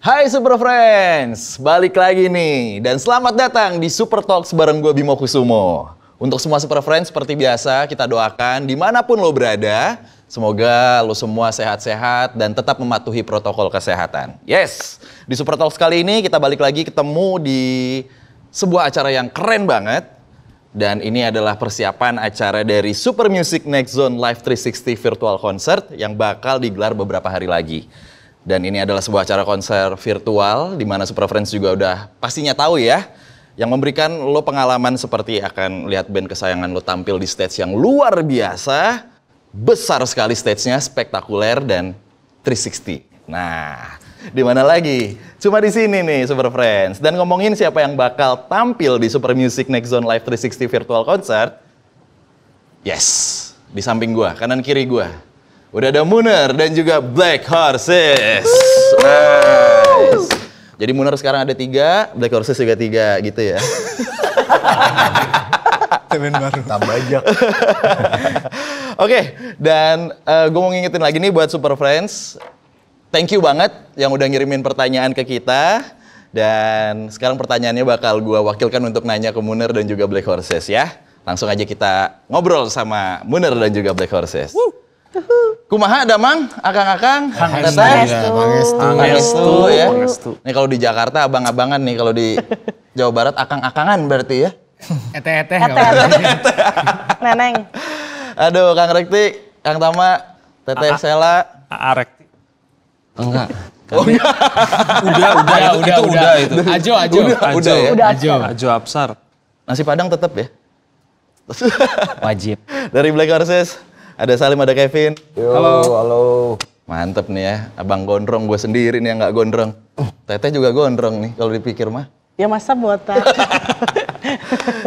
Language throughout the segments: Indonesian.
Hai Super Friends, balik lagi nih. Dan selamat datang di Super Talks bareng gue Bimo Kusumo. Untuk semua Super Friends, seperti biasa kita doakan dimanapun lo berada, semoga lo semua sehat-sehat dan tetap mematuhi protokol kesehatan. Yes, di Super Talks kali ini kita balik lagi ketemu di sebuah acara yang keren banget. Dan ini adalah persiapan acara dari Super Music Next Zone Live 360 Virtual Concert yang bakal digelar beberapa hari lagi. Dan ini adalah sebuah acara konser virtual di mana Super Friends juga udah pastinya tahu ya. Yang memberikan lo pengalaman seperti akan lihat band kesayangan lo tampil di stage yang luar biasa. Besar sekali stage-nya, spektakuler dan 360. Nah, di mana lagi? Cuma di sini nih Super Friends. Dan ngomongin siapa yang bakal tampil di Super Music Next Zone Live 360 Virtual Concert. Yes, di samping gua, kanan kiri gua. Udah ada Muner dan juga Black Horses. Nice. Jadi Muner sekarang ada 3, Black Horses juga 3 gitu ya. Temen baru. Tambah aja. Oke, dan gue mau ngingetin lagi nih buat Super Friends. Thank you banget yang udah ngirimin pertanyaan ke kita. Dan sekarang pertanyaannya bakal gue wakilkan untuk nanya ke Muner dan juga Black Horses ya. Langsung aja kita ngobrol sama Muner dan juga Black Horses. Kumaha damang, akang-akang, teteh, pangestu ya. Nih kalau di Jakarta abang-abangan nih, kalau di Jawa Barat akang-akangan berarti ya. Eteh-eteh. Neneng. Aduh, Kang Rekti, Kang Tama, Teteh Sela. Rekti. Enggak. Oh enggak. Udah itu. Ajo. Udah ya. Ajo Absar. Nasi Padang tetap ya. Wajib. Dari Black Horses, ada Salim, ada Kevin. Halo. Mantep nih ya, abang gondrong, gue sendiri nih yang nggak gondrong. Teteh juga gondrong nih kalau dipikir mah. Ya masa botak.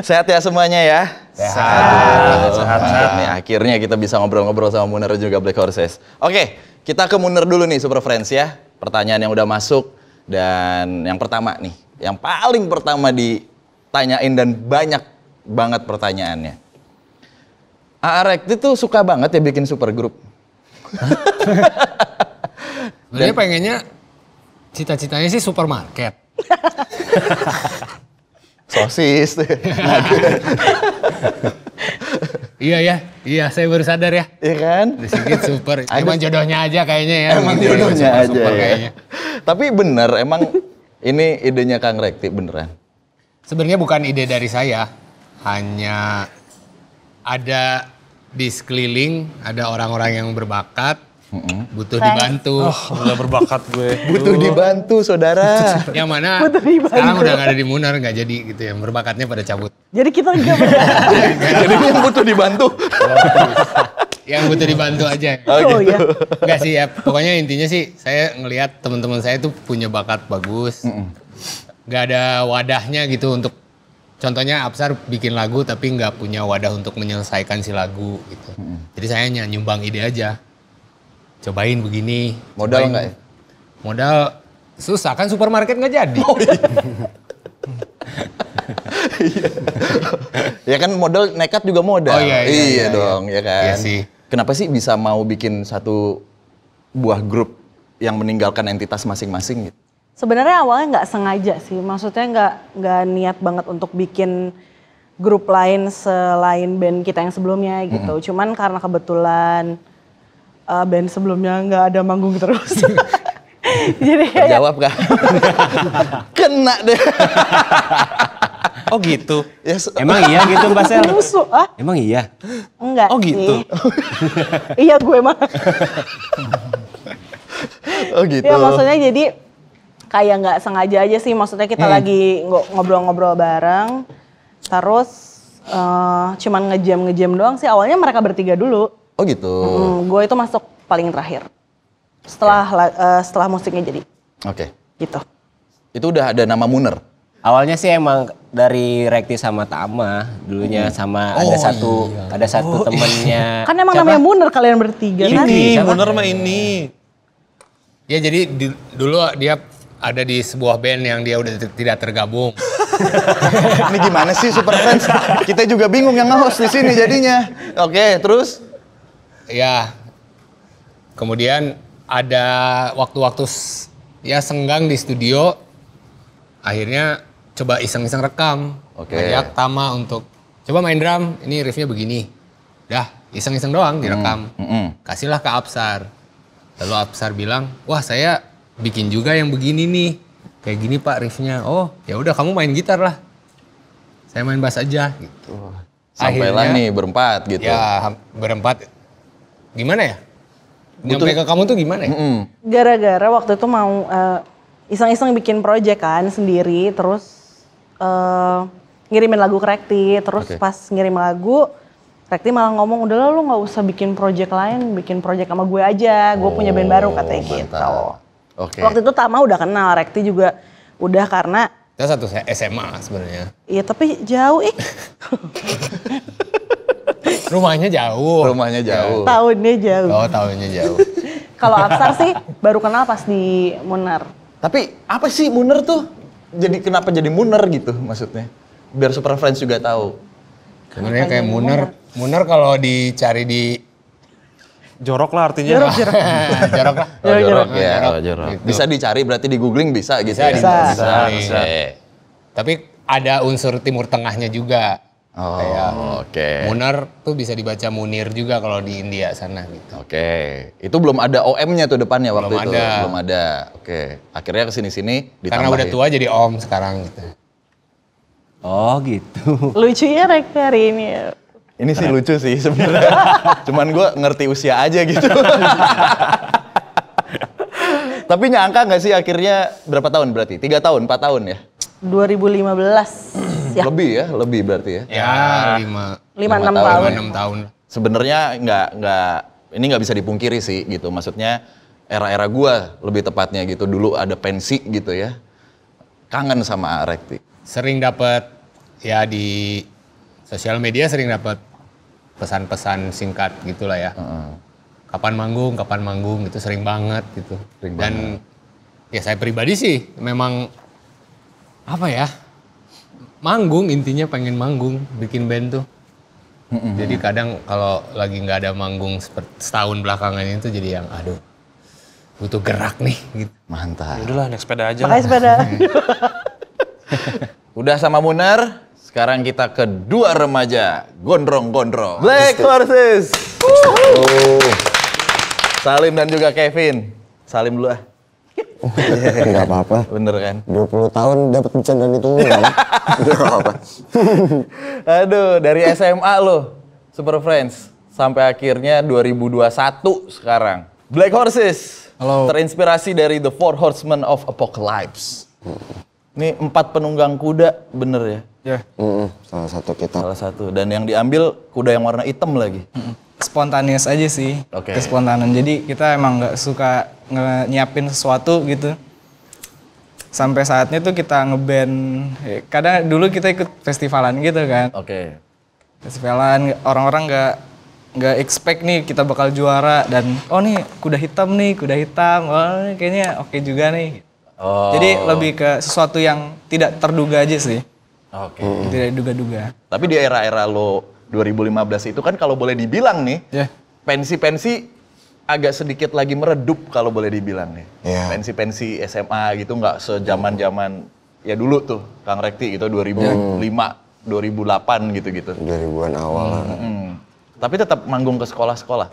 Sehat ya semuanya ya? Sehat. Nih akhirnya kita bisa ngobrol-ngobrol sama Muner dan juga Black Horses. Oke, kita ke Muner dulu nih Super Friends ya. Pertanyaan yang udah masuk dan yang pertama nih, yang paling pertama ditanyain dan banyak banget pertanyaannya. Rekti tuh suka banget ya bikin super grup. Sebenarnya pengennya cita-citanya sih supermarket. Sosis tuh. Iya saya baru sadar ya. Iya kan? Sedikit super. Emang jodohnya aja kayaknya ya. Emang gitu jodohnya ya, aja super ya. kayaknya. Tapi bener, emang ini idenya Kang Rekti beneran. Sebenarnya bukan ide dari saya. Hanya ada di sekeliling, ada orang-orang yang berbakat, butuh dibantu. Udah berbakat gue. Butuh dibantu, saudara. Yang mana sekarang udah gak ada di Munar, gak jadi gitu ya. Berbakatnya pada cabut. Jadi kita enggak berbakat. Jadi yang butuh dibantu. Yang butuh dibantu aja. Oh gitu. Ya. Enggak sih ya, pokoknya intinya sih saya ngelihat teman-teman saya tuh punya bakat bagus. Gak ada wadahnya gitu untuk, contohnya Absar bikin lagu tapi nggak punya wadah untuk menyelesaikan si lagu gitu. Jadi saya hanya nyumbang ide aja. Cobain begini. Modal nggak ya? Modal susah kan, supermarket nggak jadi. Oh, iya. Ya kan modal nekat juga modal. Oh, iya, dong, ya kan. Iya sih. Kenapa sih bisa mau bikin satu buah grup yang meninggalkan entitas masing-masing gitu? Sebenarnya awalnya nggak sengaja sih. Maksudnya nggak niat banget untuk bikin grup lain selain band kita yang sebelumnya gitu. Cuman karena kebetulan band sebelumnya nggak ada manggung terus. Jadi Jawab kan? Kena deh. Oh gitu. Yes. Emang iya gitu Mbak Sel? musuh. Emang iya? Enggak Oh gitu. sih. Iya gue mah. Oh gitu. Ya maksudnya jadi kayak nggak sengaja aja sih. Maksudnya kita lagi ngobrol-ngobrol bareng. Terus cuman ngejam doang sih. Awalnya mereka bertiga dulu. Oh gitu. Gue itu masuk paling terakhir. Setelah musiknya jadi. Oke. Gitu. Itu udah ada nama Muner. Awalnya sih emang dari Rekti sama Tama dulunya, sama ada satu temennya. Kan emang namanya Muner kalian bertiga kan? Ini Muner mah ini. Ya jadi dulu dia ada di sebuah band yang dia udah tidak tergabung. Ini gimana sih Super Friends? Kita juga bingung yang nge-host di sini jadinya. Oke, terus? Ya, kemudian ada waktu-waktu ya senggang di studio, akhirnya coba iseng-iseng rekam. Oke. Ngajak Tama untuk coba main drum, ini riffnya begini. Dah, iseng-iseng doang direkam. Kasihlah ke Apsar. Lalu Apsar bilang, wah saya bikin juga yang begini nih. Kayak gini Pak riffnya. Oh ya udah kamu main gitar lah. Saya main bass aja gitu. Sampailah Akhirnya, nih berempat gitu. Ya berempat. Gimana ya? Nyampe ke kamu tuh gimana ya? Gara-gara waktu itu mau iseng-iseng bikin project kan sendiri, terus ngirimin lagu ke Rekti, terus Oke. pas ngirim lagu, Rekti malah ngomong, udah lah lu gak usah bikin project lain, bikin project sama gue aja, gue punya band baru katanya gitu. Oke. Waktu itu Tama udah kenal, Rekti juga udah karena, Kita satu SMA sebenarnya. iya tapi jauh Rumahnya jauh. Rumahnya jauh. tahunnya jauh. Oh tahunnya jauh. Kalau Apsar sih baru kenal pas di Munar. Tapi apa sih Muner tuh? Jadi kenapa jadi Muner gitu maksudnya? Biar Super Friends juga tahu. Sebenarnya kayak Muner kalau dicari di Jorok lah artinya. jorok lah. Oh, jorok ya. Jorok. Oh, jorok. Gitu. Bisa dicari berarti di googling bisa gitu ya? Bisa. Oke. Tapi ada unsur Timur Tengahnya juga. Oh, Kayak oke. Muner tuh bisa dibaca Munir juga kalau di India sana gitu. Oke. Itu belum ada OM-nya tuh depannya waktu Belum itu. ada. Belum ada. Oke. Akhirnya kesini-sini ditambahin. Karena udah tua jadi Om sekarang gitu. Oh gitu. Lucunya Rekti hari ini ya. Ini sih lucu sih sebenarnya. Cuman gue ngerti usia aja gitu. Tapi nyangka nggak sih akhirnya berapa tahun berarti? 3 tahun, 4 tahun ya? 2015 ya. Lebih berarti ya. Ya 5-6 tahun. 5-6 tahun. Sebenarnya ini nggak bisa dipungkiri sih gitu. Maksudnya era-era gua lebih tepatnya gitu. Dulu ada pensi gitu ya. Kangen sama Rekti. Sering dapat ya di sosial media sering dapat pesan-pesan singkat gitulah ya. Kapan manggung gitu sering banget gitu. Sering Dan ya saya pribadi sih memang apa ya? Manggung intinya pengen manggung bikin band tuh. Jadi kadang kalau lagi nggak ada manggung setahun belakangan ini tuh jadi yang aduh butuh gerak nih gitu. Mantap. Udahlah naik sepeda aja Makanya lah. sepeda. Udah sama Muner, sekarang kita ke 2 remaja gondrong-gondrong. Black Horses. Salim dan juga Kevin. Salim dulu ah. Enggak apa-apa. Bener kan? 20 tahun dapat bercandaan itu enggak apa-apa. Aduh, dari SMA lo, Super Friends, sampai akhirnya 2021 sekarang. Black Horses, Halo. terinspirasi dari The Four Horsemen of Apocalypse. Ini 4 penunggang kuda, bener ya? Ya, Salah satu kita. Salah satu. Dan yang diambil kuda yang warna hitam lagi. spontaneous aja sih. Oke. Kespontanan. Jadi kita emang nggak suka nyiapin sesuatu gitu. Sampai saatnya tuh kita ngeband. Kadang dulu kita ikut festivalan gitu kan. Oke. Festivalan orang-orang nggak expect nih kita bakal juara dan oh nih kuda hitam oh ini kayaknya oke juga nih. Oh. Jadi lebih ke sesuatu yang tidak terduga aja sih. Oke. Tidak diduga-duga. Tapi di era-era lo 2015 itu kan kalau boleh dibilang nih, Ya. pensi-pensi agak sedikit lagi meredup kalau boleh dibilang nih. Iya. Pensi-pensi SMA gitu nggak sejaman-jaman ya dulu tuh Kang Rekti gitu 2005, 2008 gitu-gitu. 2000-an awal lah. Tapi tetap manggung ke sekolah-sekolah.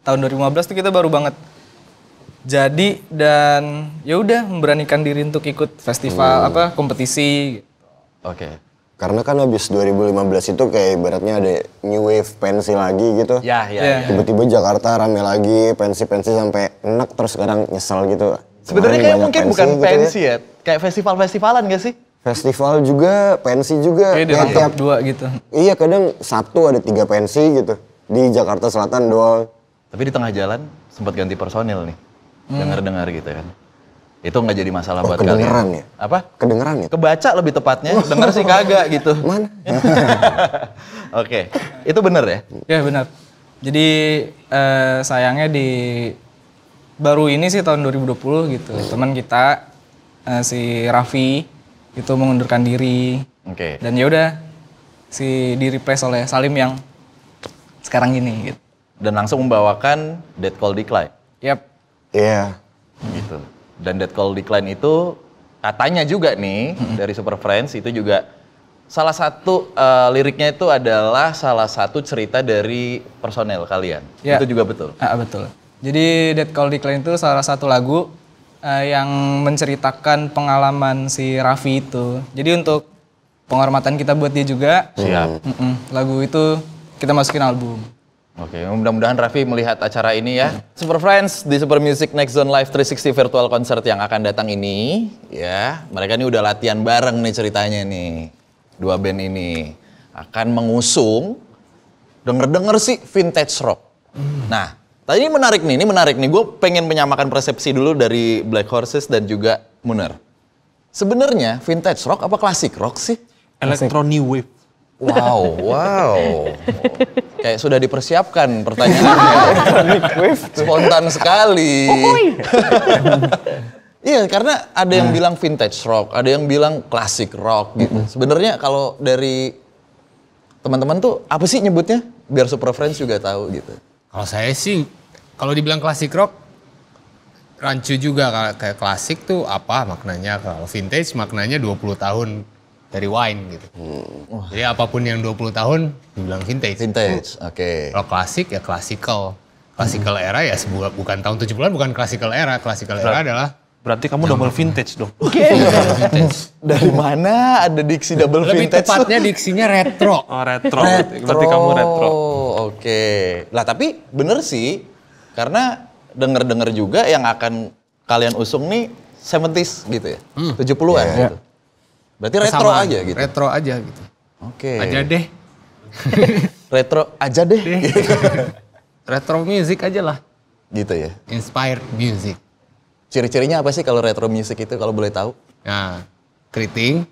Tahun 2015 tuh kita baru banget jadi dan ya udah memberanikan diri untuk ikut festival kompetisi. Oke. Karena kan habis 2015 itu kayak ibaratnya ada new wave pensi lagi gitu. Ya. Tiba-tiba Jakarta rame lagi, pensi-pensi sampai enak terus sekarang nyesel gitu. Sebenarnya Kemarin kayak banyak mungkin bukan gitu pensi ya, kayak festival-festivalan gak sih? Festival juga, pensi juga. Kayak di Kayak top 2 gitu. Iya kadang Sabtu ada 3 pensi gitu. Di Jakarta Selatan doang. Tapi di tengah jalan sempat ganti personil nih. Dengar-dengar gitu kan. Itu nggak jadi masalah buat kalian. kedengeran ya? Apa? Kedengeran ya? Kebaca lebih tepatnya, denger sih kagak gitu. Mana? Oke, itu bener ya? Ya benar. Jadi sayangnya di baru ini sih tahun 2020 gitu. Teman kita si Raffi itu mengundurkan diri. Oke. Dan ya udah si di replace oleh Salim yang sekarang ini gitu. Dan langsung membawakan Dead Call Decline. Yap. Iya. Gitu. Dan That Cold Decline itu katanya juga nih dari Super Friends itu juga salah satu liriknya itu adalah salah satu cerita dari personel kalian. Ya. Itu juga betul. Betul. Jadi That Cold Decline itu salah satu lagu yang menceritakan pengalaman si Raffi itu. Jadi untuk penghormatan kita buat dia juga. Siap. Lagu itu kita masukin album. Oke, mudah-mudahan Raffi melihat acara ini ya. Super Friends di Super Music Next Zone Live 360 Virtual Concert yang akan datang ini, ya, mereka ini udah latihan bareng nih ceritanya nih. Dua band ini akan mengusung, denger-denger sih vintage rock. Nah, tadi ini menarik nih. Gue pengen menyamakan persepsi dulu dari Black Horses dan juga Munir. Sebenarnya vintage rock apa klasik rock sih? Electro New Wave. Wow. Kayak sudah dipersiapkan pertanyaannya. Spontan sekali. Iya, karena ada yang bilang vintage rock, ada yang bilang klasik rock gitu. Sebenarnya kalau dari teman-teman tuh apa sih nyebutnya? Biar Super Friends juga tahu gitu. Kalau saya sih, kalau dibilang klasik rock, rancu juga. Kayak klasik tuh apa maknanya? Kalau vintage maknanya 20 tahun dari wine gitu. Jadi apapun yang 20 tahun dibilang vintage. Vintage, oke. Kalau klasik ya classical. Classical era ya bukan tahun 70-an, bukan classical era. Classical era adalah Berarti kamu double vintage dong. vintage. Dari mana ada diksi double Lebih vintage? tepatnya diksinya retro. Oh, retro. Berarti kamu retro. Oke. Lah tapi bener sih, karena denger-denger juga yang akan kalian usung nih 70s gitu ya, 70-an gitu. Berarti retro Kesamaan. aja gitu. Retro aja gitu. Oke. Aja deh. Retro aja deh. Gitu. Retro music aja lah. Gitu ya. Inspired music. Ciri-cirinya apa sih kalau retro music itu kalau boleh tahu? Nah, keriting.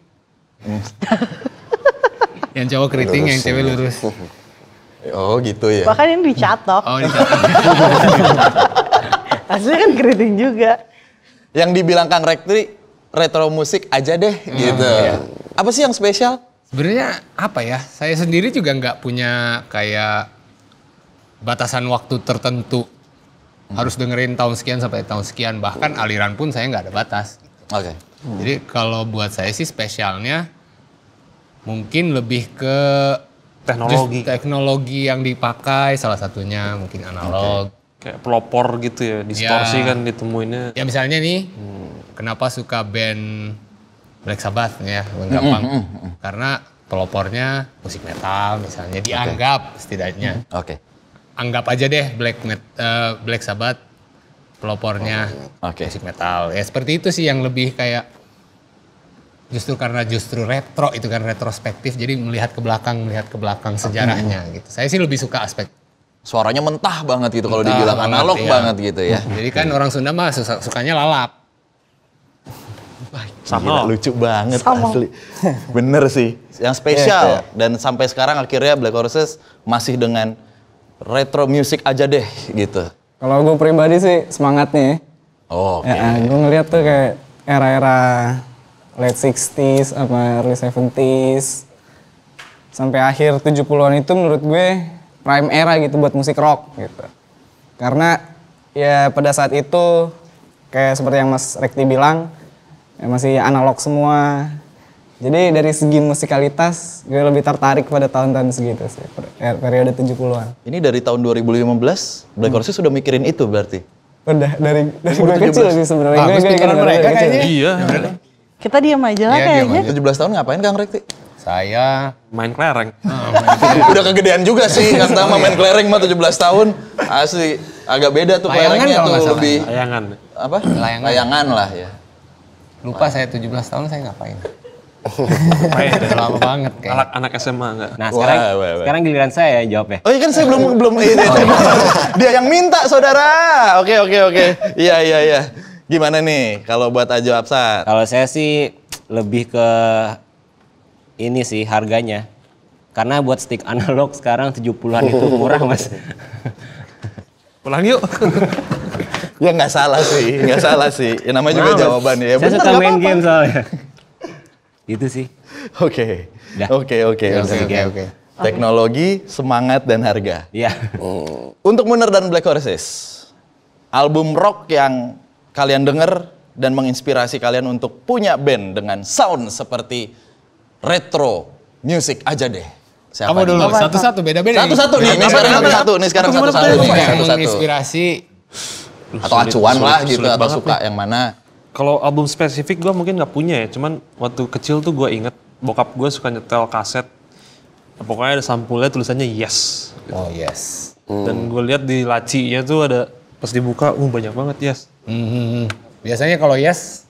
Yang cowok keriting, yang cewek lurus. Oh gitu ya. Bahkan ini dicatok. Oh, dicatat. Aslinya kan keriting juga. Yang dibilang Kang Rekti, retro musik aja deh gitu. Apa sih yang spesial? Sebenarnya apa ya? Saya sendiri juga nggak punya kayak batasan waktu tertentu. Harus dengerin tahun sekian sampai tahun sekian. Bahkan aliran pun saya nggak ada batas. Oke. Jadi kalau buat saya sih spesialnya mungkin lebih ke Teknologi. teknologi yang dipakai, salah satunya mungkin analog. Kayak pelopor gitu ya, distorsi kan ditemuinnya. Ya misalnya nih, kenapa suka band Black Sabbath ya, gampang. Karena pelopornya musik metal misalnya, dianggap setidaknya. Oke. Anggap aja deh Black Sabbath pelopornya Oke. musik metal. Ya seperti itu sih yang lebih kayak justru retro itu kan retrospektif, jadi melihat ke belakang sejarahnya gitu. Saya sih lebih suka aspek Suaranya mentah banget gitu kalau mentah dibilang banget, analog iya. banget gitu ya. Jadi kan orang Sunda mah sukanya lalap. Gila, lucu banget Sama. asli. Bener sih. Yang spesial dan sampai sekarang akhirnya Black Horses masih dengan retro music aja deh gitu. Kalau gue pribadi sih semangatnya. Oh, oke. Gue ngeliat tuh kayak era-era late 60s sama early 70s. Sampai akhir 70-an itu menurut gue prime era gitu buat musik rock gitu. Karena ya pada saat itu kayak seperti yang Mas Rekti bilang, ya masih analog semua. Jadi dari segi musikalitas gue lebih tertarik pada tahun-tahun segitu sih, periode 70-an. Ini dari tahun 2015 Black Horses sudah mikirin itu berarti. Udah dari gue 17. kecil sih sebenarnya. Bagus Gue pikiran dari mereka kecil. kayaknya. Iya. Kita diam aja lah Iya, diam kayaknya. aja. 17 tahun ngapain Kang Rekti? Saya Main kelereng. Udah kegedean juga sih kan sama main kelereng mah 17 tahun. Asli agak beda tuh Layangan kelerengnya kalau tuh nggak salah. lebih Layangan. apa? Layangan. Layangan lah ya. lupa saya 17 tahun saya ngapain. Main. Udah lama banget kayak. Anak SMA enggak? Nah sekarang, Wah. sekarang giliran saya jawab ya. Oh iya kan saya belum ini. Dia yang minta saudara. Oke. Iya. Gimana nih kalau buat Ajo Absat? Kalau saya sih lebih ke ini sih harganya. Karena buat stick analog sekarang 70-an itu murah mas. Pulang yuk. Ya nggak salah sih. Ya namanya juga jawaban ya. Saya Bener, suka nggak main apa-apa. game soalnya. Itu sih. Oke. Dah. Oke. Teknologi, semangat dan harga. Iya. Untuk Munir dan Black Horses, album rock yang kalian denger dan menginspirasi kalian untuk punya band dengan sound seperti retro music aja deh? Siapa Kamu nih? dulu, satu-satu beda-beda. Satu-satu nih, ini sekarang satu-satu, nih sekarang satu-satu. Yang Satu-satu. menginspirasi. Atau acuan lah gitu, sulit atau banget suka nih. yang mana? Kalau album spesifik gue mungkin nggak punya ya, cuman waktu kecil tuh gue inget bokap gue suka nyetel kaset. Pokoknya ada sampulnya tulisannya Yes. Oh yes. Dan gue lihat di lacinya tuh ada pas dibuka, banyak banget Yes. Biasanya kalau yes,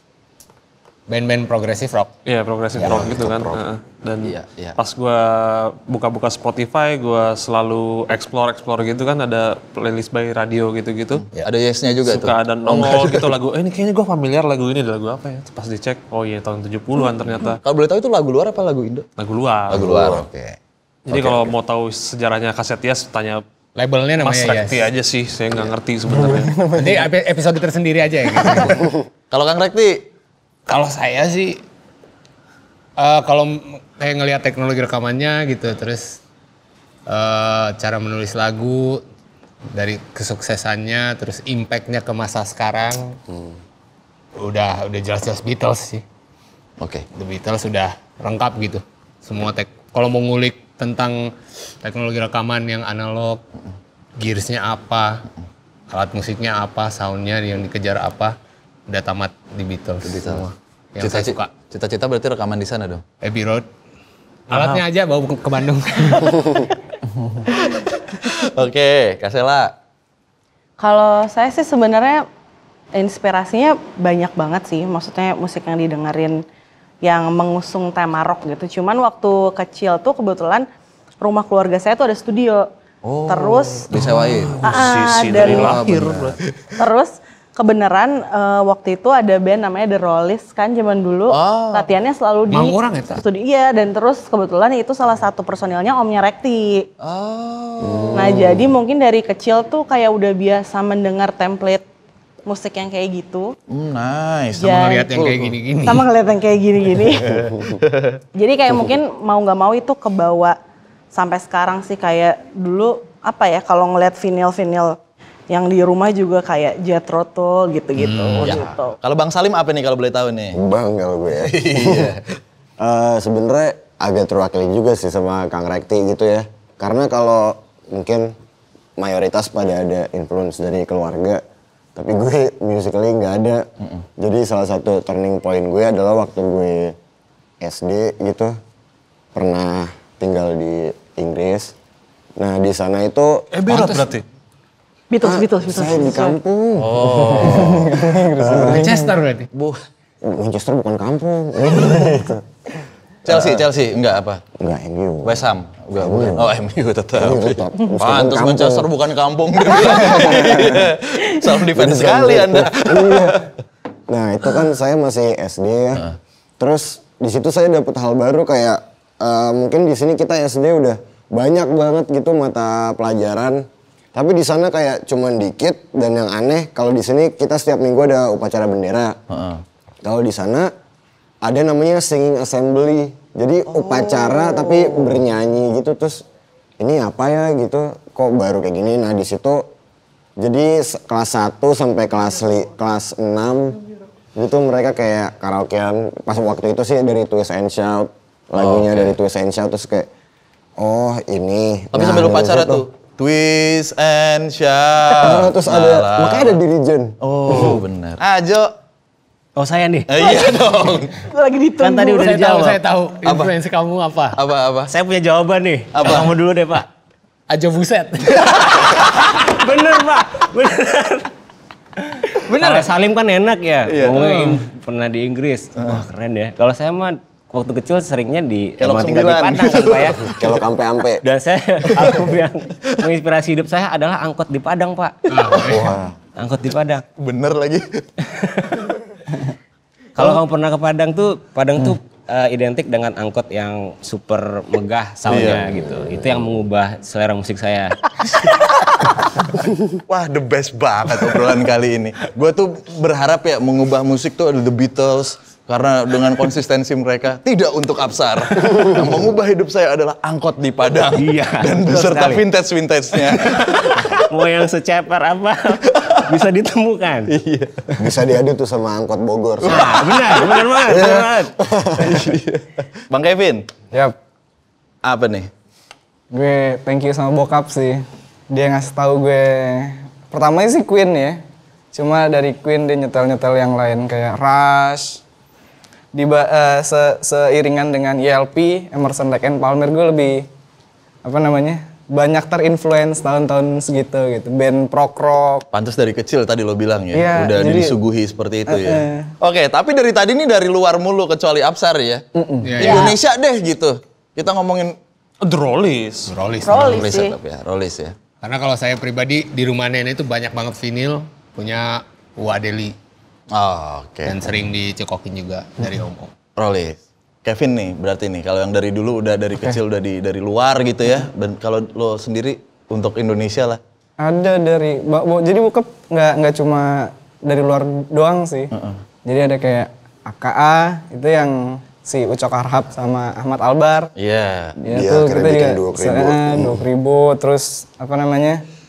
band-band progresif rock. Iya progresif rock gitu kan. Dan Iya. pas gue buka-buka Spotify, gue selalu explore gitu kan, ada playlist by radio gitu-gitu. Ada Yes-nya juga tuh. Suka ada nongol gitu lagu, ini kayaknya gue familiar lagu ini, lagu apa ya? Pas dicek, oh iya tahun 70-an ternyata. Kalau boleh tahu itu lagu luar apa lagu Indo? Lagu luar. Lagu luar, oke. Jadi kalau mau tahu sejarahnya kaset Yes, tanya Labelnya Mas namanya Rekti yes. aja sih, saya nggak ngerti sebenarnya. Nanti episode tersendiri aja ya gitu. Kalau Kang Rekti, Kalau saya sih, kalau kayak ngelihat teknologi rekamannya gitu, terus cara menulis lagu dari kesuksesannya, terus impactnya ke masa sekarang, udah jelas-jelas Beatles sih. oke. The Beatles sudah lengkap gitu. Semua kalau mau ngulik tentang teknologi rekaman yang analog, gearsnya apa, alat musiknya apa, soundnya yang dikejar apa, udah tamat di Beatles. Semua. Yang saya suka. Cita-cita berarti rekaman di sana dong? Abbey Road. Alatnya aja bawa ke Bandung. Oke, Kasela. Kalau saya sih sebenarnya inspirasinya banyak banget sih. Maksudnya musik yang didengerin yang mengusung tema rock gitu. Cuman waktu kecil tuh kebetulan rumah keluarga saya tuh ada studio. Terus Disewain. Sisi dan dari lahir. terus kebenaran waktu itu ada band namanya The Rollies kan zaman dulu. Latihannya selalu di Mang orang ya, Ta? studio. Iya, dan terus kebetulan itu salah satu personilnya omnya Rekti. Nah, jadi mungkin dari kecil tuh kayak udah biasa mendengar template musik yang kayak gitu. Nice. Sama Ya, ngeliat yang kayak gini-gini. Sama ngeliat yang kayak gini-gini. Jadi kayak mungkin mau nggak mau itu kebawa sampai sekarang sih, kayak dulu apa ya, kalau ngeliat vinil-vinil yang di rumah juga kayak Jethro Tull gitu-gitu. gitu. Kalau Bang Salim apa nih kalau boleh tahu nih? Bang kalau gue ya. Sebenarnya agak terwakili juga sih sama Kang Rekti gitu ya. Karena kalau mungkin mayoritas pada ada influence dari keluarga, tapi gue musically nggak ada. Jadi salah satu turning point gue adalah waktu gue SD gitu, pernah tinggal di Inggris. Nah di sana itu Berat berarti? Beatles. saya di kampung. Manchester berarti. Manchester bukan kampung. Chelsea, enggak apa? Enggak, MU. West Ham, enggak bukan. Oh, MU tetap. MU tetap. Meskipun Pantes kampung. Manchester bukan kampung. Self defense sekali Anda. Iya. Nah itu kan saya masih SD ya. Terus di situ saya dapet hal baru kayak mungkin di sini kita SD udah banyak banget gitu mata pelajaran. Tapi di sana kayak cuman dikit, dan yang aneh kalau di sini kita setiap minggu ada upacara bendera. Kalau di sana ada namanya singing assembly. Jadi upacara tapi bernyanyi gitu, terus ini apa ya gitu, kok baru kayak gini. Nah di situ jadi kelas 1 sampai kelas 6 itu mereka kayak karaokean. Pas waktu itu sih dari Twist and Shout, lagunya dari Twist and Shout, terus kayak oh ini. Tapi Nah, sambil dari upacara situ- tuh. Twist and shout. terus ada, makanya ada dirijen. Oh, benar. Ajo. Oh saya nih. Iya dong. Lagi ditunggu. Kan tadi udah dijawab. Saya tahu influensi kamu apa. Apa? Saya punya jawaban nih. Apa? Kamu dulu deh Pak. Ajo Buset. Bener Pak, bener. Kalau Salim kan enak ya, ngomongin pernah di Inggris. Wah keren ya. Kalau saya mah waktu kecil seringnya Kelok emang tinggal di 9. Padang kan Pak ya. Kalau ampe-ampe. Dan album yang menginspirasi hidup saya adalah Angkot di Padang Pak. Wah. Angkot di Padang. Bener lagi. Kalau kamu pernah ke Padang tuh identik dengan angkot yang super megah soundnya gitu. Itu yang mengubah selera musik saya. Wah, the best banget obrolan kali ini. Gue tuh berharap ya mengubah musik tuh ada The Beatles. Karena dengan konsistensi mereka, tidak untuk Absar. Yang mengubah hidup saya adalah Angkot di Padang. Iya, Dan betul beserta sekali. vintage-vintage-nya. Mau yang seceper apa? Bisa ditemukan. Bisa diadu tuh sama angkot Bogor. Nah, benar banget. Benar banget. Bang Kevin, Yap, apa nih? gue thank you sama bokap sih. Dia ngasih tahu gue, pertamanya sih Queen ya. Cuma dari Queen dia nyetel-nyetel yang lain kayak Rush. Seiringan dengan ELP, Emerson Lake and Palmer, gue lebih banyak terinfluence tahun-tahun segitu gitu. Band prog rock. Pantes dari kecil tadi lo bilang ya, Iya, udah jadi- disuguhi seperti itu ya. Oke, tapi dari tadi nih dari luar mulu kecuali Apsar ya. Indonesia deh gitu. Kita ngomongin The Rollies. Rollies. Rollies tetap ya, Rollies ya. Karena kalau saya pribadi di rumah nenek itu banyak banget vinil punya Wadeli Oh, oke. dan sering dicekokin juga dari om-om. Rollies. Kevin nih, berarti nih kalau yang dari dulu udah dari kecil udah dari luar gitu ya. Dan kalau lo sendiri untuk Indonesia lah. Ada dari, jadi bokap nggak cuma dari luar doang sih. Jadi ada kayak AKA, itu yang si Ucok Harhab sama Ahmad Albar. Iya. Dia tuh akhirnya kita bikin juga Dua Kribo. Dua Kribo, terus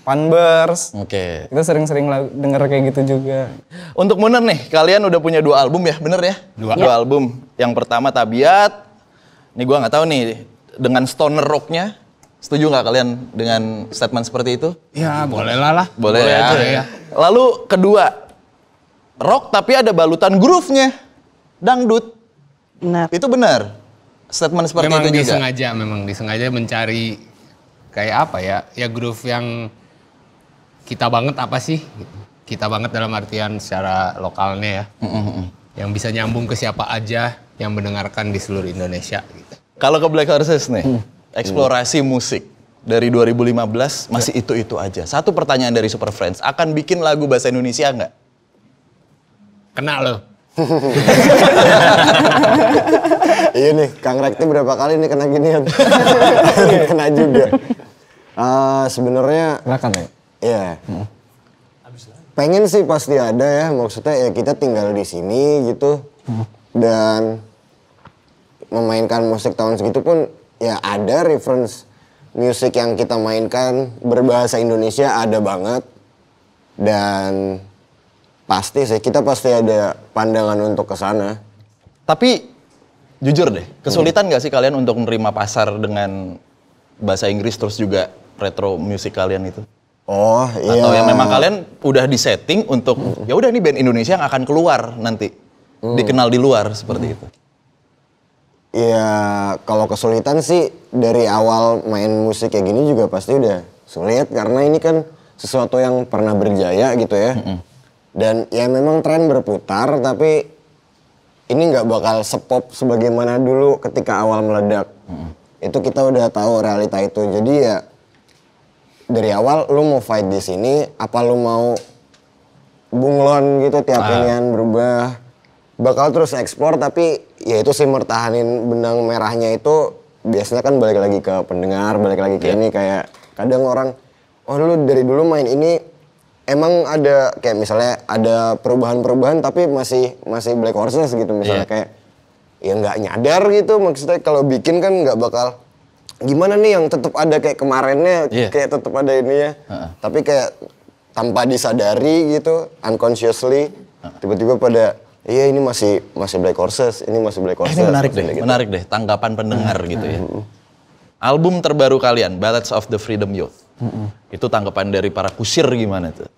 Panbers. Oke. Kita sering-sering denger kayak gitu juga. Untuk Muner nih, kalian udah punya 2 album ya, bener ya? Dua album. Yang pertama Tabiat. Nih gua nggak tahu nih dengan stoner rocknya, setuju nggak kalian dengan statement seperti itu? Ya boleh lah. Boleh ya. aja ya. Lalu kedua, rock tapi ada balutan groove-nya, dangdut. Benar. Itu benar. Statement seperti Memang itu juga. disengaja mencari kayak apa ya? Ya groove yang kita banget apa sih? Gitu. Kita banget dalam artian secara lokalnya ya. Yang bisa nyambung ke siapa aja yang mendengarkan di seluruh Indonesia gitu. Kalau ke Black Horses nih, eksplorasi musik dari 2015 masih itu-itu aja. Satu pertanyaan dari Super Friends, akan bikin lagu bahasa Indonesia nggak? Kena loh. Iya nih, Kang Rekti berapa kali nih kena ginian. Kena juga. Sebenarnya Silakan ya. ya. Pengen sih pasti ada ya, maksudnya ya kita tinggal di sini gitu. Dan memainkan musik tahun segitu pun ya ada reference musik yang kita mainkan berbahasa Indonesia ada banget. Dan pasti sih, kita pasti ada pandangan untuk ke sana. Tapi jujur deh, kesulitan nggak sih kalian untuk menerima pasar dengan bahasa Inggris terus juga retro musik kalian itu? Oh iya. Atau yang memang kalian udah disetting untuk ya udah nih band Indonesia yang akan keluar nanti dikenal di luar seperti itu? Ya kalau kesulitan sih dari awal main musik kayak gini juga pasti udah sulit karena ini kan sesuatu yang pernah berjaya gitu ya. Dan ya memang tren berputar tapi ini nggak bakal sepop sebagaimana dulu ketika awal meledak. Itu kita udah tahu realita itu. Jadi ya dari awal lu mau fight di sini apa lu mau bunglon gitu tiap inian berubah. Bakal terus ekspor tapi ya itu sih mertahanin benang merahnya itu biasanya kan balik lagi ke pendengar, balik lagi ke ini kayak kadang orang oh lu dari dulu main ini emang ada kayak misalnya ada perubahan-perubahan tapi masih Black Horses gitu misalnya kayak ya nggak nyadar gitu maksudnya kalau bikin kan nggak bakal gimana nih yang tetap ada kayak kemarinnya kayak tetap ada ini ya tapi kayak tanpa disadari gitu unconsciously tiba-tiba pada iya ini masih Black Horses ini masih Black Horses Ini menarik deh, gitu. menarik deh tanggapan pendengar gitu ya. Album terbaru kalian, Ballads of the Freedom Youth. Itu tanggapan dari para kusir gimana tuh?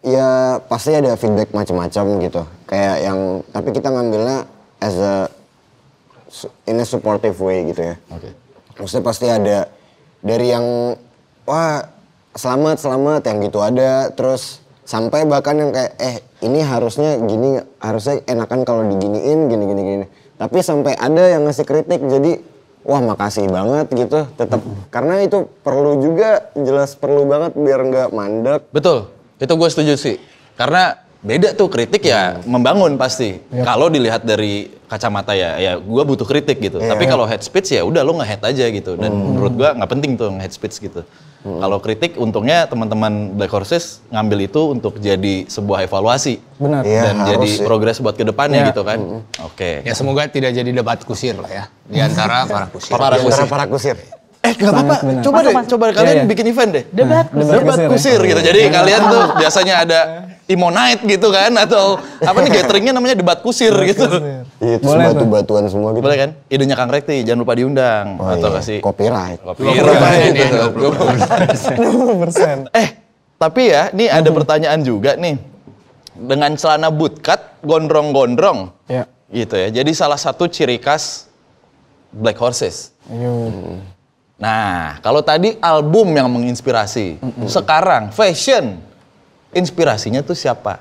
Ya pasti ada feedback macam-macam gitu. Kayak yang tapi kita ngambilnya as in a supportive way gitu ya. Oke. Maksudnya pasti ada dari yang wah selamat yang gitu ada terus sampai bahkan yang kayak ini harusnya gini harusnya enakan kalau diginiin gini. Tapi sampai ada yang ngasih kritik jadi wah makasih banget gitu tetap karena itu perlu juga jelas perlu banget biar nggak mandek. Betul, itu gue setuju sih. Karena beda tuh kritik ya membangun pasti. Kalau dilihat dari kacamata ya gue butuh kritik gitu. Tapi kalau head speech ya udah lo nge-head aja gitu. Dan menurut gue nggak penting tuh nge-head speech gitu. Kalau kritik untungnya teman-teman Black Horses ngambil itu untuk jadi sebuah evaluasi. Benar. Iya, Dan jadi harus sih. progres buat kedepannya gitu kan. Oke. Ya semoga tidak jadi debat kusir lah ya di antara para kusir. Para kusir. Para kusir. Nggak apa-apa. Sangat benar. Coba deh, coba kalian Iya, iya. bikin event deh. Debat Debat kusir gitu. Jadi kalian tuh biasanya ada Imo Night gitu kan, atau apa nih gatheringnya namanya debat kusir gitu. Itu Boleh tuh. batu-batuan semua gitu. Boleh kan? Idenya Kang Rekti, jangan lupa diundang. Oh, atau iya. kasih Copyright. copyright gitu. 20%. Tapi ya, nih ada pertanyaan juga nih. Dengan celana bootcut, gondrong-gondrong. Ya. Gitu ya. Jadi salah satu ciri khas Black Horses. Ayo. Nah, kalau tadi album yang menginspirasi. Sekarang fashion. Inspirasinya tuh siapa?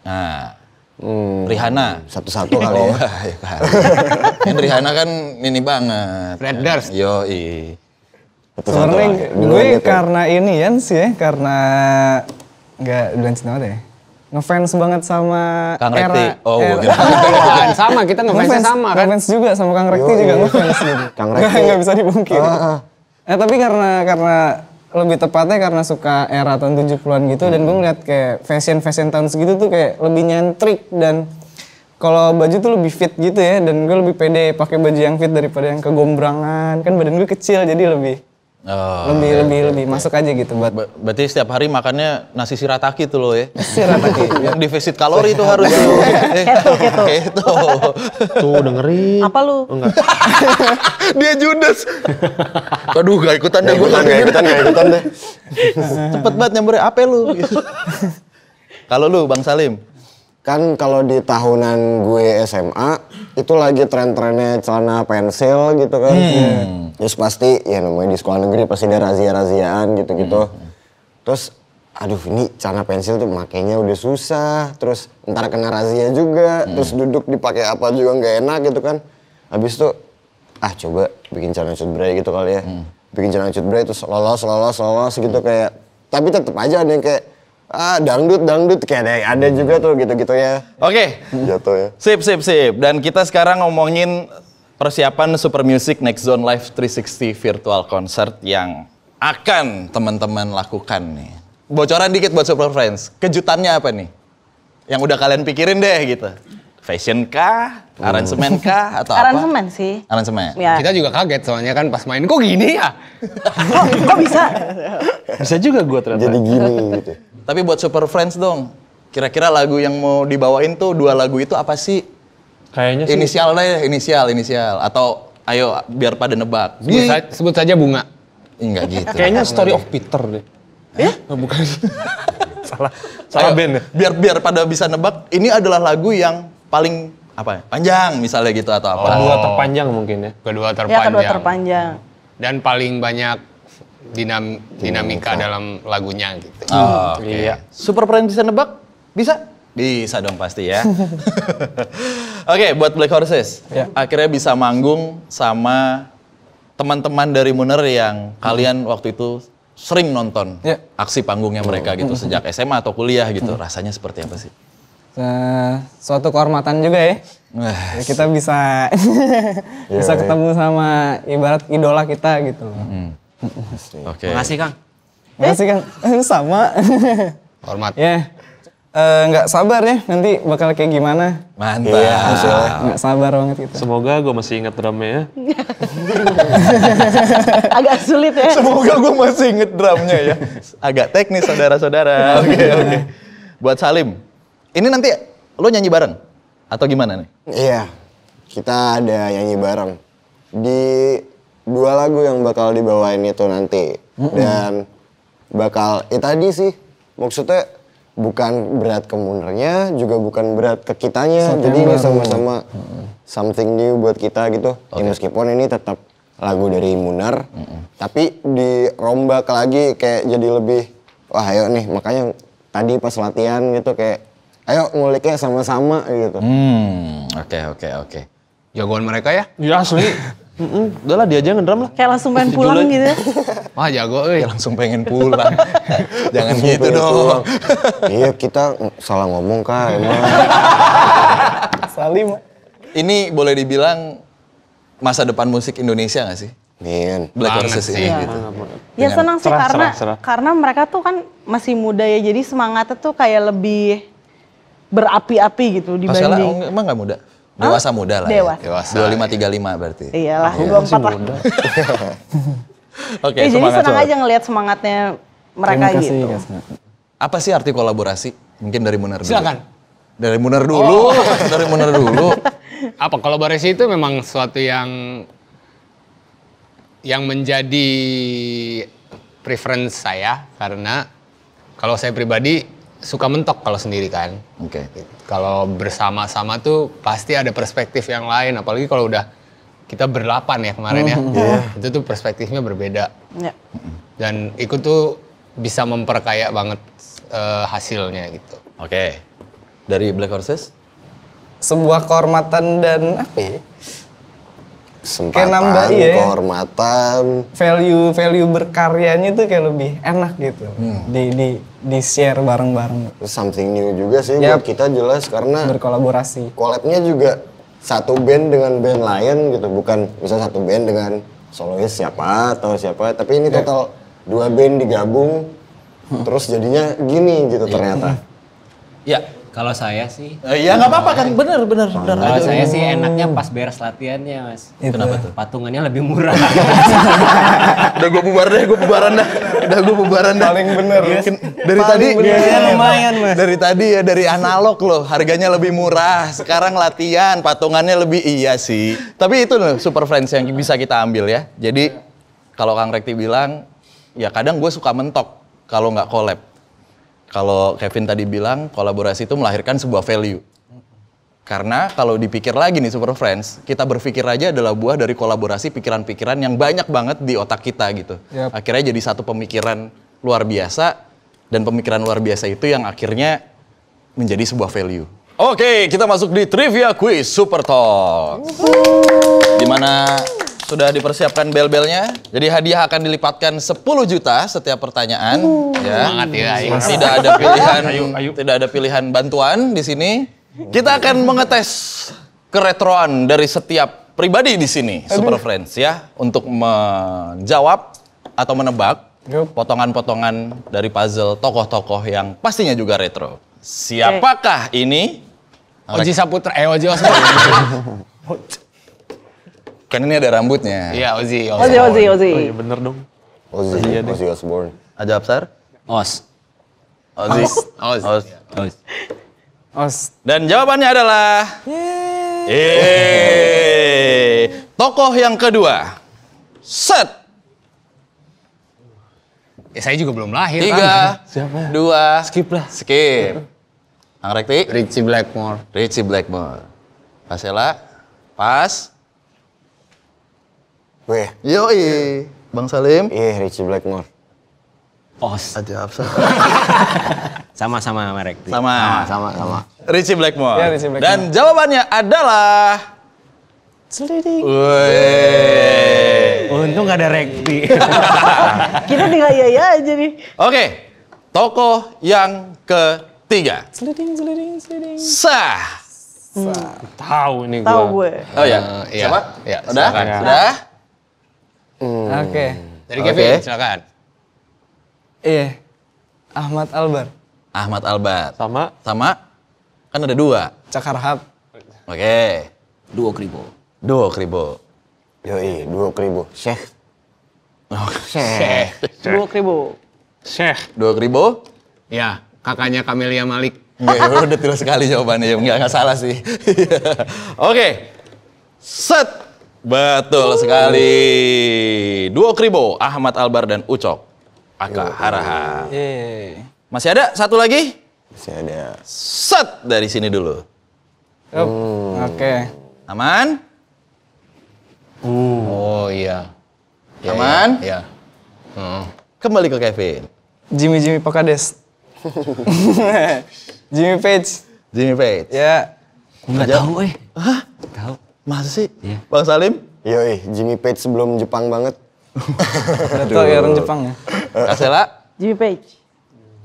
Nah, Rihanna. Satu-satu kali ya. Ya kan. Kan Rihanna kan ini banget. Fred Durst. Yoi. Sebenarnya Duluan gue gitu. karena ini ya sih ya, karena nggak duluan cinta banget ya. Ngefans banget sama Kang Rekti. Oh, era- gua kira. Bukan, sama, kita ngefansnya sama kan. Ngefans juga sama Kang Rekti juga ngefans gitu. Kang Rekti. Nggak bisa dibungkiri. Ah. Tapi karena lebih tepatnya karena suka era tahun 70-an gitu dan gue ngeliat kayak fashion tahun segitu tuh kayak lebih nyentrik dan kalau baju tuh lebih fit gitu ya dan gue lebih pede pakai baju yang fit daripada yang kegombrangan. Kan badan gue kecil jadi lebih Oh, lebih masuk aja gitu buat berarti setiap hari makannya nasi shirataki tuh lo ya? Shirataki. Yang defisit kalori itu harus tuh. Keto. Tuh dengerin. Apa lu? Dia judes. Aduh, gak ikutan deh gue. Gak ikutan deh. Cepet banget nyambernya, apa lu? Gitu. Kalau lu, Bang Salim? Kan kalau di tahunan gue SMA, itu lagi tren-trennya celana pensil gitu kan. Terus pasti, ya namanya di sekolah negeri pasti ada razia-raziaan gitu-gitu. Terus, aduh ini celana pensil tuh makainya udah susah. Terus ntar kena razia juga. Terus duduk dipakai apa juga nggak enak gitu kan. Habis itu, coba bikin celana cutbray gitu kali ya. Bikin celana cutbray terus lolos gitu kayak. Tapi tetep aja ada yang kayak, dangdut kayak ada juga tuh gitu-gitu ya. Oke. Jatuh ya. Sip. Dan kita sekarang ngomongin persiapan Super Music Next Zone Live 360 Virtual Concert yang akan teman-teman lakukan nih. Bocoran dikit buat Super Friends. Kejutannya apa nih? Yang udah kalian pikirin deh gitu. Fashion kah? Aransemen kah? Atau apa? Aransemen sih. Aransemen. Ya. Kita juga kaget soalnya kan pas main, kok gini ya? Kok bisa? Bisa juga gue ternyata. Jadi gini gitu. Tapi buat Super Friends dong. Kira-kira lagu yang mau dibawain tuh 2 lagu itu apa sih? Kayaknya sih. Inisial. Atau ayo biar pada nebak. Sebut saja Bunga. Enggak gitu. Kayaknya Story of Peter deh. Oh, bukan. Salah Ayo, band ya? Biar pada bisa nebak, ini adalah lagu yang paling apa ya? Panjang misalnya gitu atau apa. Kedua terpanjang mungkin ya. Kedua Ya terpanjang. kedua terpanjang. Dan paling banyak dinamika dalam lagunya gitu. Oh, oke. Iya. Super Friends bisa nebak? Bisa? Bisa dong pasti ya. Oke, buat Black Horses. Ya. Akhirnya bisa manggung sama teman-teman dari Muner yang kalian waktu itu sering nonton Ya. aksi panggungnya mereka gitu sejak SMA atau kuliah gitu. Rasanya seperti apa sih? Suatu kehormatan juga ya. Wah, Ya, kita bisa bisa ketemu sama ibarat idola kita gitu. oke. Makasih Kang. Makasih Kang. Sama. Hormat. Ya. Nggak sabar ya nanti bakal kayak gimana. Mantap. Nggak sabar banget kita. Semoga gue masih ingat drumnya ya. Agak sulit ya. Semoga gue masih inget drumnya ya. Agak teknis saudara-saudara. Oke. Buat Salim, ini nanti lo nyanyi bareng? Atau gimana nih? Iya, kita ada nyanyi bareng. Di 2 lagu yang bakal dibawain itu nanti. Dan bakal, tadi sih maksudnya bukan berat ke Munernya, juga bukan berat ke kitanya. Jadi ini sama-sama something new buat kita gitu. Ya, meskipun ini tetap lagu dari Muner, tapi dirombak lagi kayak jadi lebih, wah ayo nih, makanya tadi pas latihan gitu kayak, ayo nguliknya sama-sama gitu. Oke. Jagoan mereka ya? Ya asli. Udahlah dia aja ngedrum lah. Kayak langsung pengen pulang gitu ya. Wah jago euy. Ya langsung pengen pulang. Jangan gitu dong. Iya, kita salah ngomong Kak emang. Salim. Ini boleh dibilang masa depan musik Indonesia nggak sih? Min. Black Banget Horses sih. ini gitu. Ya senang sih Serah. karena mereka tuh kan masih muda ya, jadi semangatnya tuh kayak lebih berapi-api gitu Mas Sheila dibanding. emang nggak muda? Dewasa muda lah Dewasa. ya. 25-35 berarti. Iyalah, 24 lah. Oke, Ya, jadi semangat senang Sob. aja ngelihat semangatnya mereka Terima kasih, gitu. Kak. Apa sih arti kolaborasi? Mungkin dari Munar dulu. Silakan. Dari Munar dulu. Dari Munar dulu. Apa kolaborasi itu memang sesuatu yang menjadi preference saya karena kalau saya pribadi suka mentok kalau sendiri kan. Oke. Kalau bersama-sama tuh pasti ada perspektif yang lain, apalagi kalau udah kita berlapan ya kemarin ya. Itu tuh perspektifnya berbeda. Ya. Dan itu tuh bisa memperkaya banget hasilnya gitu. Oke. Dari Black Horses? Sebuah kehormatan dan apa ya? Kesempatan, nambah, iya ya. kehormatan. Value berkaryanya tuh kayak lebih enak gitu. Di share bareng-bareng. Something new juga sih Yap. buat kita jelas karena Berkolaborasi. collab-nya juga satu band dengan band lain gitu, bukan misal satu band dengan solois siapa atau siapa, tapi ini total 2 band digabung, terus jadinya gini gitu ternyata. Ya. Kalau saya sih, Ya nggak apa-apa kan, bener. kalau saya sih enaknya pas beres latihannya mas. Kenapa tuh? Patungannya lebih murah. Udah gue bubaran dah. Paling bener. Dari tadi lumayan mas. Dari tadi ya dari analog loh, harganya lebih murah. Sekarang latihan, patungannya lebih iya sih. Tapi itu loh super friends yang bisa kita ambil ya. Jadi kalau Kang Rekti bilang, ya kadang gue suka mentok kalau nggak collab. Kalau Kevin tadi bilang kolaborasi itu melahirkan sebuah value. Karena kalau dipikir lagi nih Super Friends, kita berpikir aja adalah buah dari kolaborasi pikiran-pikiran yang banyak banget di otak kita gitu. Yap. Akhirnya jadi satu pemikiran luar biasa, dan pemikiran luar biasa itu yang akhirnya menjadi sebuah value. Oke, kita masuk di Trivia Quiz Super Talk. Dimana sudah dipersiapkan bel-belnya, jadi hadiah akan dilipatkan 10 juta setiap pertanyaan. Ya. Semangat ya. Tidak ada pilihan, tidak ada pilihan bantuan di sini. Kita akan mengetes keretroan dari setiap pribadi di sini, Super Friends ya, untuk menjawab atau menebak potongan-potongan dari puzzle tokoh-tokoh yang pastinya juga retro. Siapakah ini? Oji Saputra, Oji Osbourne. Kan ini ada rambutnya. Iya, Ozi. Ozi. Oh iya bener dong. Ozzy Osbourne. Aja Absar? Os. Ozzy. Os. Os. Os. Os. Dan jawabannya adalah... Tokoh yang kedua. Set. Ya, saya juga belum lahir kan. 3, 2, skip lah. Skip. Kang Rekti? Richie Blackmore. Richie Blackmore. Pasela? Pas. Weh, Yoi. Bang Salim? Richie Blackmore. Os. Aja Absar. Sama-sama merek. Sama. Sama. Richie Blackmore. Ya, Richie Blackmore. Dan jawabannya adalah... Seliding. Wih. Untung gak ada rekti. Kita tinggal iya aja nih. Oke. Tokoh yang ketiga. Seliding. Sah. Tahu ini Tahu gue. gue. Oh ya. Iya. Siapa? Iya, Udah? silakan. Sudah? Oke. Dari Kevin, Oke. silakan. Iya. Ahmad Albar. Ahmad Albar. Sama Sama? Kan ada 2. Cakarhap. Oke. Duo kribo. Duo Kribo. Yoi, Duo Kribo. Syekh. Dua ribu. Syekh. Duo Kribo? Ya, kakaknya Camelia Malik. Nggak, udah detail sekali jawabannya. Nggak salah sih. Oke. Set. Betul sekali. Duo Kribo, Ahmad Albar dan Ucok. Aka Haraha. Iya. Masih ada satu lagi? Masih ada. Set. Dari sini dulu. Yup. Oke. Aman? Oh iya. Ya, Aman? Iya. Heeh. Kembali ke Kevin. Jimmy Pakades. Jimmy Page. Jimmy Page. Ya. Nggak tahu Hah? Tahu. Masa sih? Iya. Bang Salim? Yoi, Jimmy Page sebelum Jepang banget. Udah tau ya orang Jepang ya. Kasela? Jimmy Page.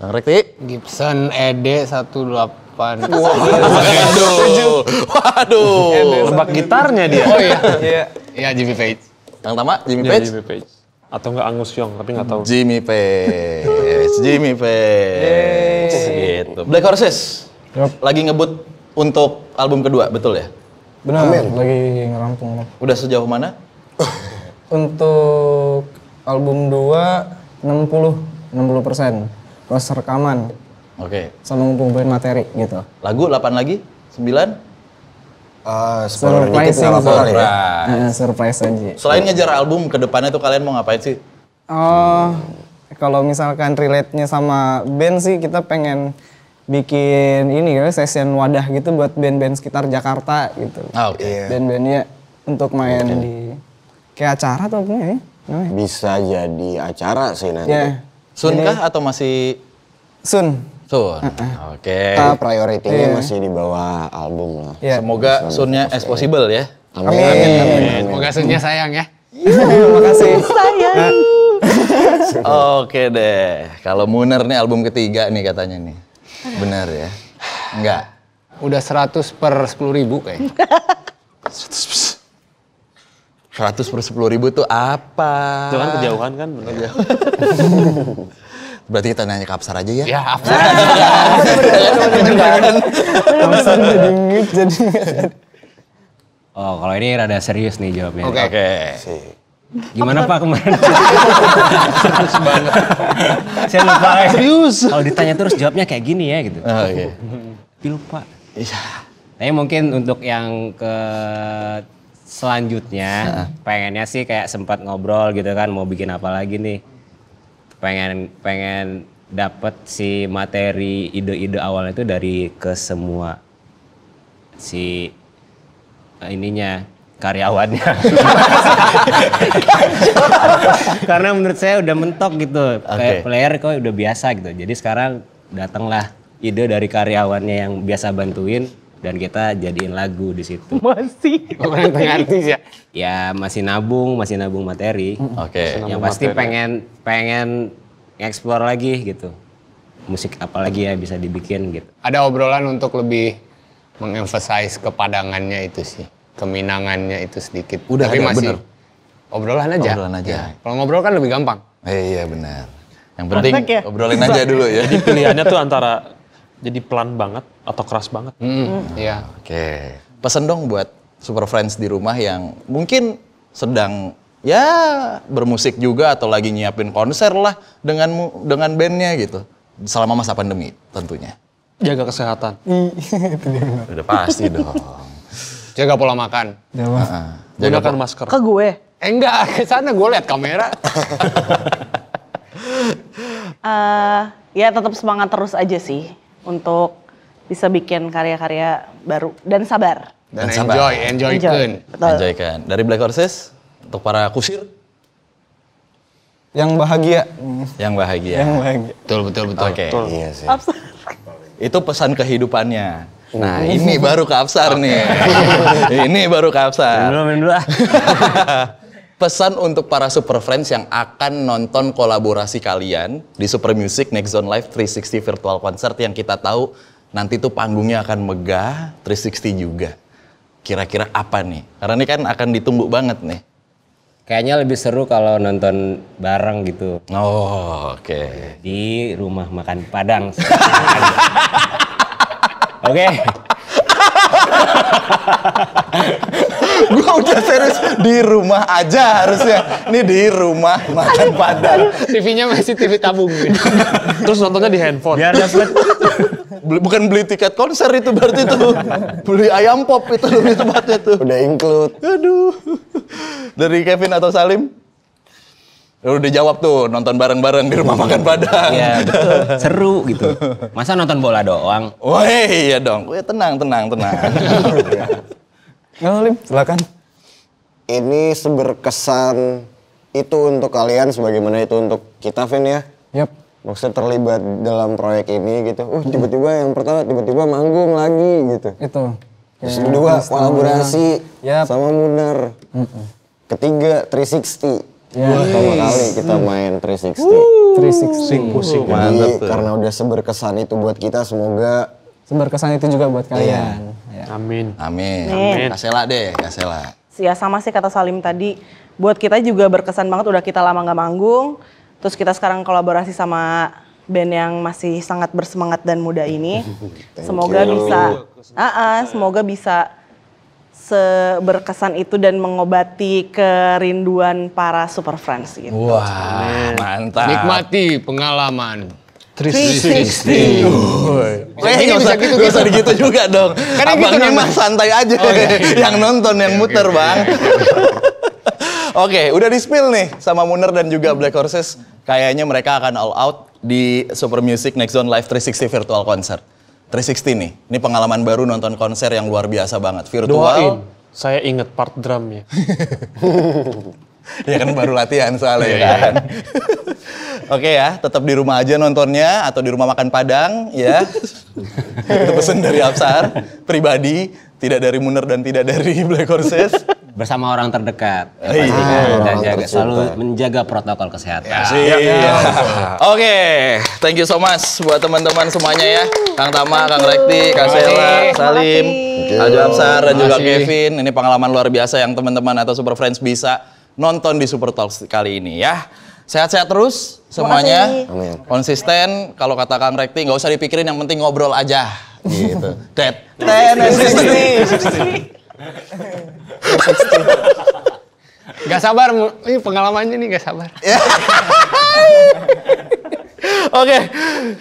Bang Rekti? Gibson ED 18. Waduh. Tebak gitarnya dia. Oh iya. Iya. Iya, Jimmy Page. Yang Tama? Jimmy Iya, Page? Jimmy Page. Atau enggak Angus Young, tapi nggak tahu. Jimmy Page. Jimmy Page. Gitu. Black Horses. Yup. Lagi ngebut untuk album kedua, betul ya? Benar, lagi ngerampung. Udah sejauh mana? Untuk album 2, 60%. Proses rekaman, Oke. sama ngumpulin materi gitu. Lagu 8 lagi? 9? Spoiler dikit nggak apa-apa kali ya. Surprise aja. Selain ngejar album, ke depannya tuh kalian mau ngapain sih? Oh, kalau misalkan relate-nya sama band sih kita pengen bikin ini ya session wadah gitu buat band-band sekitar Jakarta gitu. Oke. Band-bandnya untuk main di kayak acara atau apa ya namanya? Bisa jadi acara sih nanti. Ya, Sun kah atau masih Sun. Sun? Oke. Kita prioritinya masih di bawah album lah. Ya. Semoga Sunnya as possible ya. Amin. Semoga Sunnya sayang ya. Terima kasih. Oke deh. Kalau Muner nih album ketiga nih katanya nih. Benar ya? Enggak. Udah 100 per 10.000 kayaknya. 100 per 10.000 tuh apa? Itu kan kejauhan kan bener. Berarti kita nanya ke Apsar aja ya? Ya, apa? Alasan jadi mute jadi nggak jadi. Oh, kalau ini rada serius nih jawabnya. Oke. Gimana Pak kemarin? Serius banget. Saya lupa. Serius. Kalau ditanya terus jawabnya kayak gini ya gitu. Oke. Tapi lupa. Iya. Tapi mungkin untuk yang ke selanjutnya pengennya sih kayak sempat ngobrol gitu kan mau bikin apa lagi nih. Pengen dapet si materi ide-ide awalnya itu dari ke semua si ininya karyawannya. Karena menurut saya udah mentok gitu. Kayak player kok udah biasa gitu. Jadi sekarang datanglah ide dari karyawannya yang biasa bantuin dan kita jadiin lagu di situ. Masih. Bukan tengah artis ya. Ya masih nabung materi. Oke. Yang pasti pengen explore lagi gitu. Musik apa lagi ya bisa dibikin gitu. Ada obrolan untuk lebih mengemphasize kepadangannya itu sih. Keminangannya itu sedikit. Udah tapi ada, masih bener. obrolan aja. Obrolan aja. Ya. Kalau ngobrol kan lebih gampang. Iya benar. Yang penting Praktek ya? obrolin aja dulu ya. Jadi pilihannya tuh antara jadi pelan banget atau keras banget. Iya. Oke. Pesan dong buat Super Friends di rumah yang mungkin sedang ya bermusik juga atau lagi nyiapin konser lah dengan bandnya gitu. Selama masa pandemi tentunya. Jaga kesehatan. Udah pasti dong. Jaga pola makan. Gunakan masker. Ke gue. Enggak, ke sana gue liat kamera. Ya tetap semangat terus aja sih untuk bisa bikin karya-karya baru dan sabar. Dan sabar. enjoykan. Betul. Enjoy kan. Dari Black Horses untuk para kusir Yang bahagia. yang bahagia. Yang bahagia. Betul. Oke. Iya sih. Itu pesan kehidupannya. Nah, ini baru ke Apsar nih. Ini baru ke Apsar. Minum dulu ah. Pesan untuk para Super Friends yang akan nonton kolaborasi kalian di Super Music Next Zone Live 360 Virtual Concert yang kita tahu nanti tuh panggungnya akan megah, 360 juga. Kira-kira apa nih? Karena ini kan akan ditunggu banget nih. Kayaknya lebih seru kalau nonton bareng gitu. Oh, oke. Di rumah makan Padang. Oke. Gua udah serius di rumah aja harusnya. Ini di rumah makan Padang. TV-nya masih TV tabung. Terus nontonnya di handphone. Biar dapet. Bukan beli tiket konser itu berarti tuh. Beli ayam pop itu lebih tepatnya tuh. Udah include. Aduh. Dari Kevin atau Salim? Udah jawab tuh, nonton bareng-bareng di rumah makan Padang. Ya betul. Seru gitu. Masa nonton bola doang? Wah iya dong, wih, tenang. Lim, silakan. Ini seberkesan itu untuk kalian sebagaimana itu untuk kita, Vin ya. Yap. Maksudnya terlibat dalam proyek ini gitu. Tiba-tiba yang pertama tiba-tiba manggung lagi gitu. Itu. Terus kedua kolaborasi Yap. sama Munar. Ketiga 360. Pertama kali kita main 360. 360. Pusing. Mantap Jadi tuh. karena udah seberkesan itu buat kita, semoga Berkesan itu juga buat kalian. Ya. Amin. Amin. Amin. Kasela deh, kasela. Ya sama sih kata Salim tadi. Buat kita juga berkesan banget udah kita lama nggak manggung. Terus kita sekarang kolaborasi sama band yang masih sangat bersemangat dan muda ini. Semoga bisa seberkesan itu dan mengobati kerinduan para super friends gitu. Wah, mantap. Nikmati pengalaman. 360. Kayaknya nggak usah gitu juga dong. Abangnya mah santai aja. Yang nonton, yang muter bang. Oke, udah di-spill nih sama Munir dan juga Black Horses. Kayaknya mereka akan all out di Super Music Next Zone Live 360 Virtual Concert. 360 nih, ini pengalaman baru nonton konser yang luar biasa banget. Virtual. Doain, saya inget part drumnya. Ya kan baru latihan soalnya ya kan. Oke ya, tetap di rumah aja nontonnya atau di rumah makan Padang ya. Itu pesan dari Absar pribadi, tidak dari Munir dan tidak dari Black Horses. Bersama orang terdekat. orang Dan terdekat. selalu menjaga protokol kesehatan. Oke, thank you so much buat teman-teman semuanya ya. Kang Tama, Kang Rekti, Kak Sela, Salim, Ajo Absar dan juga Kevin. Ini pengalaman luar biasa yang teman-teman atau Super Friends bisa nonton di Super Talks kali ini ya. Sehat-sehat terus semuanya. Amin. Konsisten, kalau kata Kang Rekti nggak usah dipikirin, yang penting ngobrol aja gitu. Gak sabar, ini pengalamannya nih gak sabar. Oke,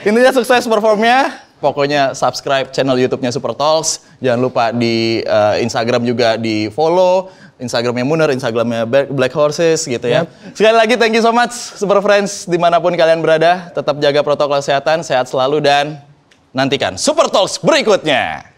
intinya sukses performnya. Pokoknya subscribe channel YouTube-nya Super Talks. Jangan lupa di Instagram juga di follow. Instagramnya Munir, Instagramnya Black Horses gitu ya. Sekali lagi thank you so much Super Friends dimanapun kalian berada. Tetap jaga protokol kesehatan, sehat selalu dan nantikan Super Talks berikutnya.